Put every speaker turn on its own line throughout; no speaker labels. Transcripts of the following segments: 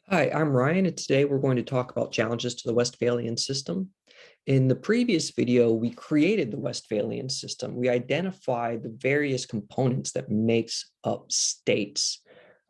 Hi, I'm Ryan, and today we're going to talk about challenges to the Westphalian system. In the previous video, we created the Westphalian system. We identified the various components that makes up states.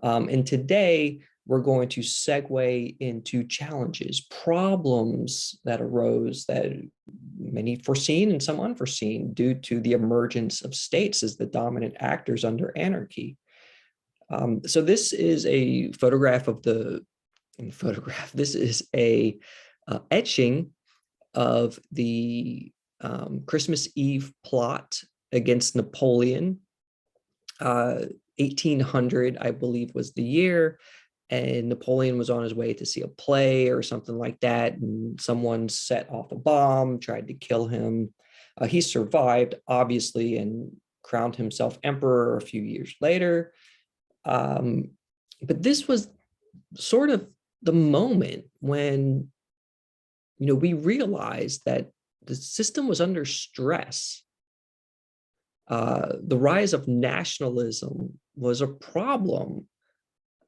And today, we're going to segue into challenges, problems that arose that many foreseen and some unforeseen due to the emergence of states as the dominant actors under anarchy. So this is a photograph of the photograph. This is a etching of the Christmas Eve plot against Napoleon. 1800, I believe, was the year, and Napoleon was on his way to see a play or something like that, and someone set off a bomb, tried to kill him. He survived, obviously, and crowned himself emperor a few years later. But this was sort of the moment when we realized that the system was under stress. The rise of nationalism was a problem.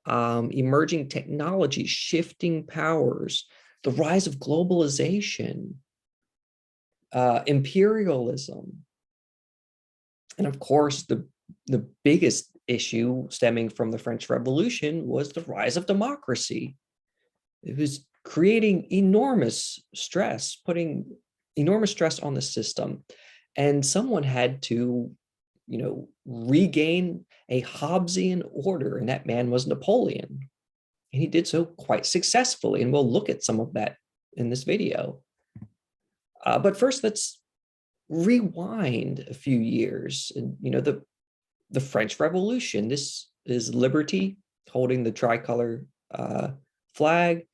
Emerging technology, shifting powers, the rise of globalization, imperialism, and of course the biggest issue stemming from the French Revolution was the rise of democracy. It was creating enormous stress, putting enormous stress on the system. And someone had to, regain a Hobbesian order, and that man was Napoleon. And he did so quite successfully. And we'll look at some of that in this video. But first, let's rewind a few years. And, the French Revolution. This is Liberty holding the tricolor flag.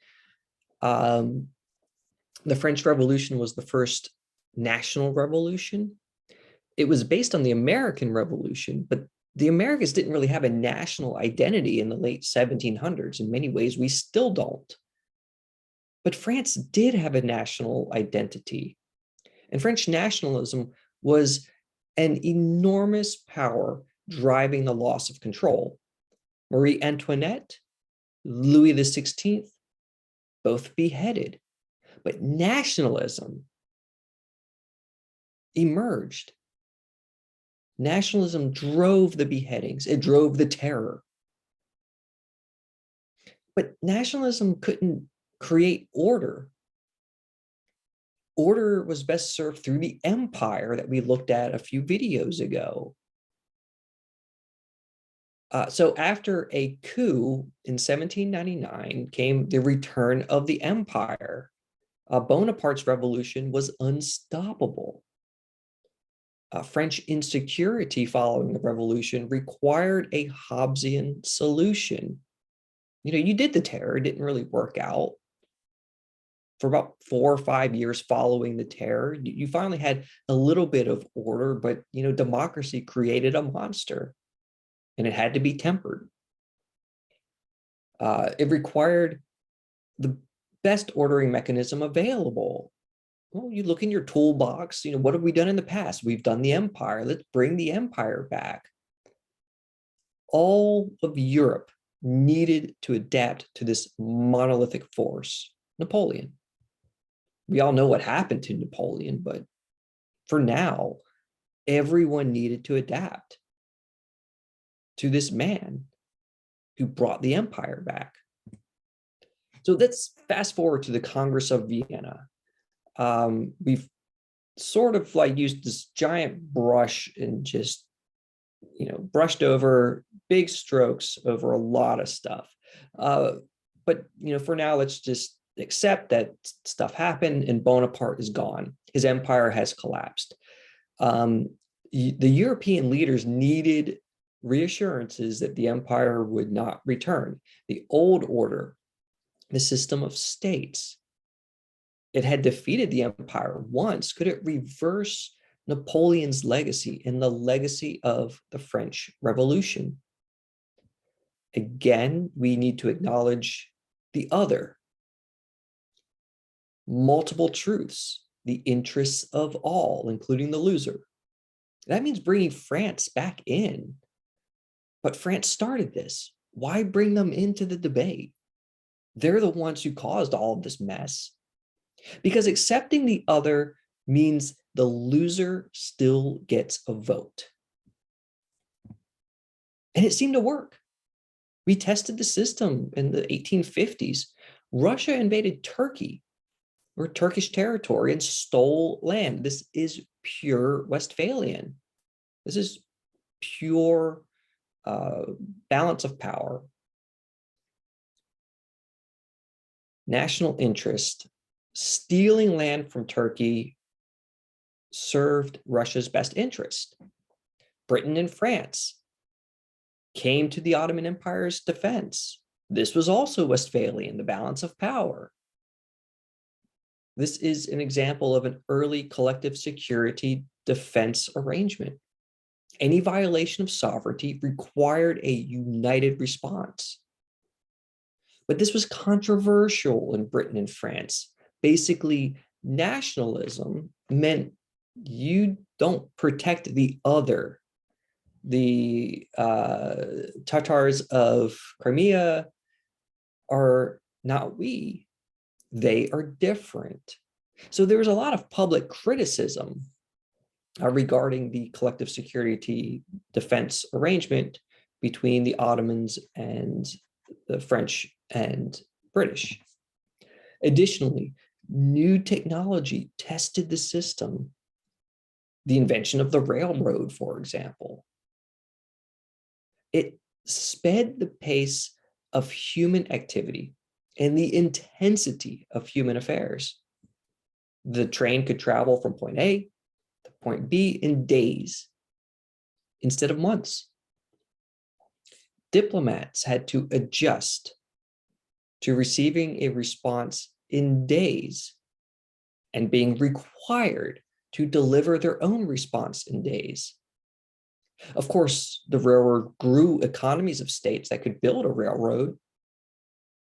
The French Revolution was the first national revolution. It was based on the American Revolution, but the Americans didn't really have a national identity in the late 1700s. In many ways, we still don't. But France did have a national identity. And French nationalism was an enormous power driving the loss of control. Marie Antoinette, Louis XVI, both beheaded. But nationalism emerged. Nationalism drove the beheadings. It drove the terror. But nationalism couldn't create order. Order was best served through the empire that we looked at a few videos ago. So after a coup in 1799 came the return of the empire. Bonaparte's revolution was unstoppable. French insecurity following the revolution required a Hobbesian solution. You did the terror, it didn't really work out. For about 4 or 5 years following the terror, you finally had a little bit of order, but democracy created a monster. And it had to be tempered. It required the best ordering mechanism available. Well, you look in your toolbox, what have we done in the past? We've done the empire. Let's bring the empire back. All of Europe needed to adapt to this monolithic force, Napoleon. We all know what happened to Napoleon, but for now, everyone needed to adapt to this man who brought the empire back. So let's fast forward to the Congress of Vienna. We've sort of used this giant brush and just, brushed over big strokes over a lot of stuff. But, for now, let's just accept that stuff happened and Bonaparte is gone. His empire has collapsed. The European leaders needed reassurances that the empire would not return. The old order, the system of states, it had defeated the empire once. Could it reverse Napoleon's legacy and the legacy of the French Revolution? Again, we need to acknowledge the other. Multiple truths, the interests of all, including the loser. That means bringing France back in. But France started this. Why bring them into the debate? They're the ones who caused all of this mess, because accepting the other means the loser still gets a vote. And it seemed to work. We tested the system in the 1850s. Russia invaded Turkey, or Turkish territory, and stole land. This is pure Westphalian. This is pure balance of power. National interest. Stealing land from Turkey served Russia's best interest. Britain and France came to the Ottoman Empire's defense. This was also Westphalian, the balance of power. This is an example of an early collective security defense arrangement. Any violation of sovereignty required a united response. But this was controversial in Britain and France. Basically, nationalism meant you don't protect the other. The Tatars of Crimea are not we. They are different. So there was a lot of public criticism regarding the collective security defense arrangement between the Ottomans and the French and British. Additionally, new technology tested the system. The invention of the railroad, for example. It sped the pace of human activity and the intensity of human affairs. The train could travel from point A to point B in days instead of months. Diplomats had to adjust to receiving a response in days and being required to deliver their own response in days. Of course, the railroad grew economies of states that could build a railroad,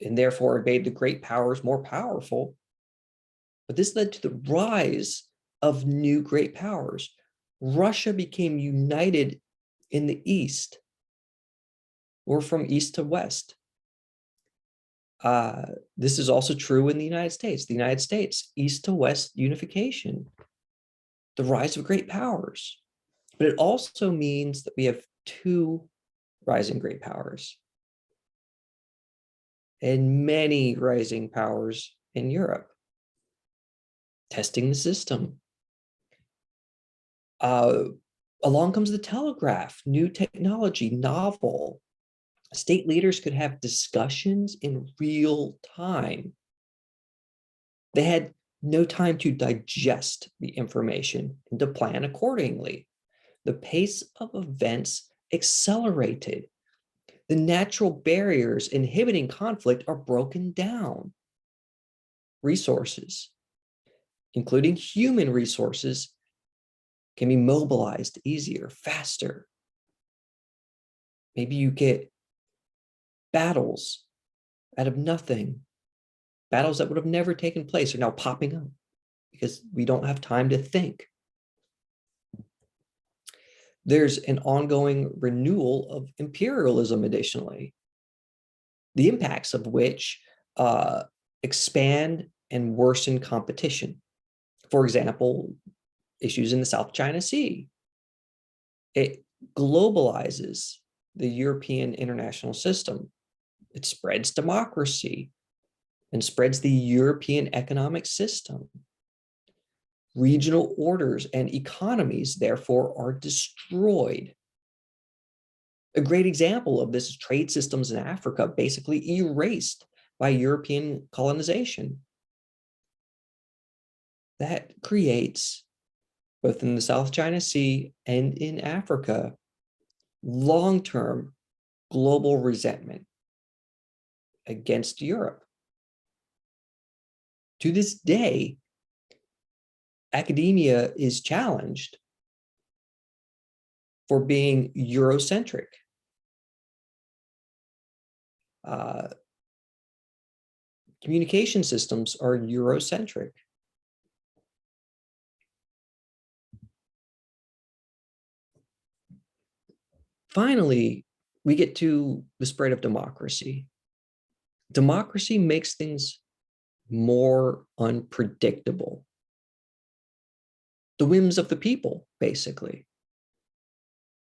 and therefore it made the great powers more powerful. But this led to the rise of new great powers. Russia became united in the East, or from east to west. This is also true in the United States. The United States, east to west unification, the rise of great powers. But it also means that we have two rising great powers and many rising powers in Europe, testing the system. Along comes the telegraph, new technology, novel. State leaders could have discussions in real time. They had no time to digest the information and to plan accordingly. The pace of events accelerated. The natural barriers inhibiting conflict are broken down. Resources, including human resources, can be mobilized easier, faster. Maybe you get battles out of nothing. Battles that would have never taken place are now popping up because we don't have time to think. There's an ongoing renewal of imperialism, additionally, the impacts of which expand and worsen competition. For example, issues in the South China Sea. It globalizes the European international system. It spreads democracy and spreads the European economic system. Regional orders and economies, therefore, are destroyed. A great example of this is trade systems in Africa basically erased by European colonization. That creates, both in the South China Sea and in Africa, long-term global resentment against Europe. To this day, academia is challenged for being Eurocentric. Communication systems are Eurocentric. Finally, we get to the spread of democracy. Democracy makes things more unpredictable. The whims of the people, basically.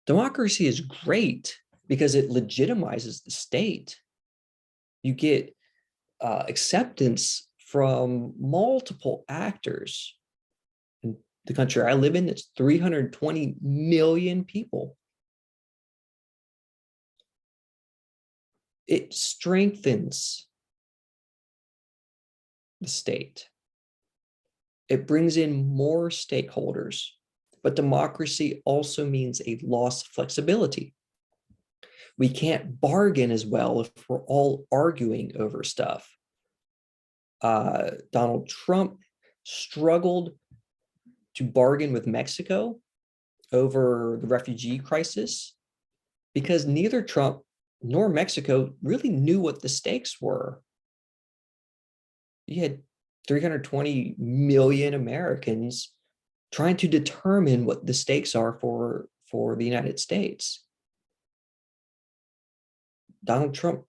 Democracy is great because it legitimizes the state. You get acceptance from multiple actors. In the country I live in, it's 320 million people. It strengthens the state. It brings in more stakeholders, but democracy also means a loss of flexibility. We can't bargain as well if we're all arguing over stuff. Donald Trump struggled to bargain with Mexico over the refugee crisis because neither Trump nor Mexico really knew what the stakes were. You had 320 million Americans trying to determine what the stakes are for the United States. Donald Trump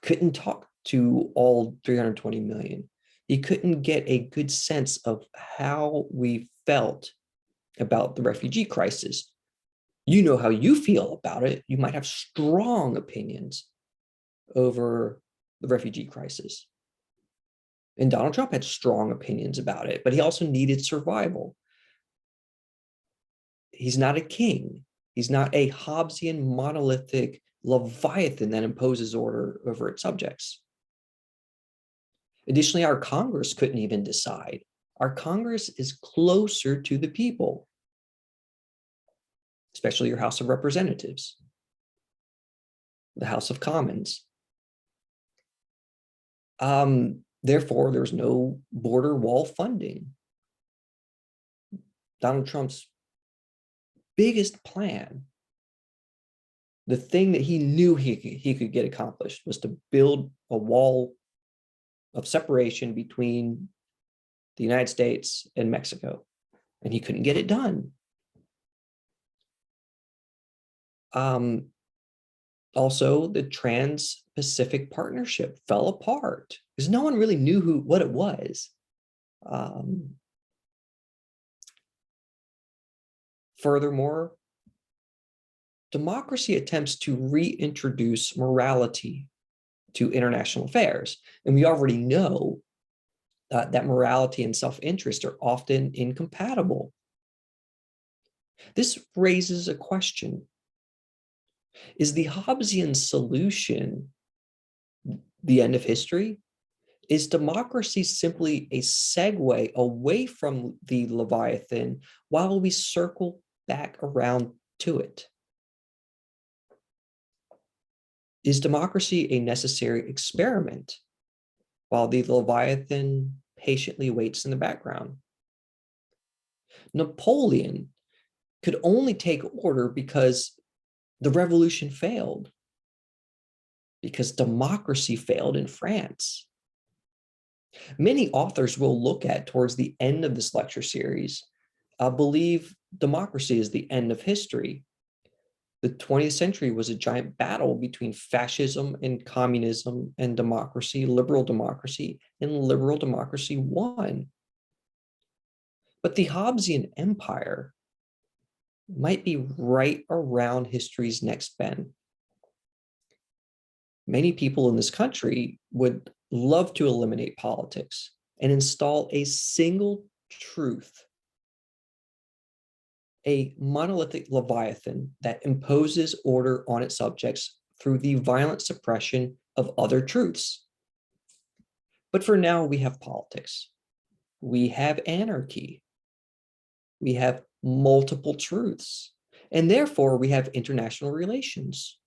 couldn't talk to all 320 million. He couldn't get a good sense of how we felt about the refugee crisis. You know how you feel about it. You might have strong opinions over the refugee crisis. And Donald Trump had strong opinions about it, but he also needed survival. He's not a king. He's not a Hobbesian monolithic Leviathan that imposes order over its subjects. Additionally, our Congress couldn't even decide. Our Congress is closer to the people, especially your House of Representatives, the House of Commons. Therefore, there's no border wall funding. Donald Trump's biggest plan, the thing that he knew he could get accomplished, was to build a wall of separation between the United States and Mexico, and he couldn't get it done. Also, the Trans-Pacific Partnership fell apart because no one really knew what it was. Furthermore, democracy attempts to reintroduce morality to international affairs. And we already know that morality and self-interest are often incompatible. This raises a question. Is the Hobbesian solution the end of history? Is democracy simply a segue away from the Leviathan while we circle back around to it? Is democracy a necessary experiment while the Leviathan patiently waits in the background? Napoleon could only take order because the revolution failed, because democracy failed in France. Many authors will look at towards the end of this lecture series, believe democracy is the end of history. The 20th century was a giant battle between fascism and communism and democracy, liberal democracy, and liberal democracy won. But the Hobbesian empire might be right around history's next bend. Many people in this country would love to eliminate politics and install a single truth, a monolithic Leviathan that imposes order on its subjects through the violent suppression of other truths. But for now, we have politics. We have anarchy. We have multiple truths. And therefore, we have international relations.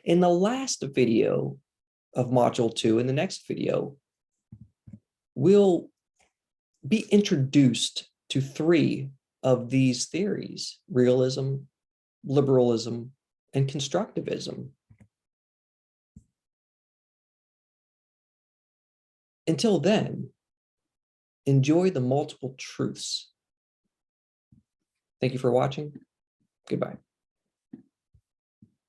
In the last video of Module 2, in the next video, we'll be introduced to 3 of these theories: realism, liberalism, and constructivism. Until then, enjoy the multiple truths. Thank you for watching. Goodbye.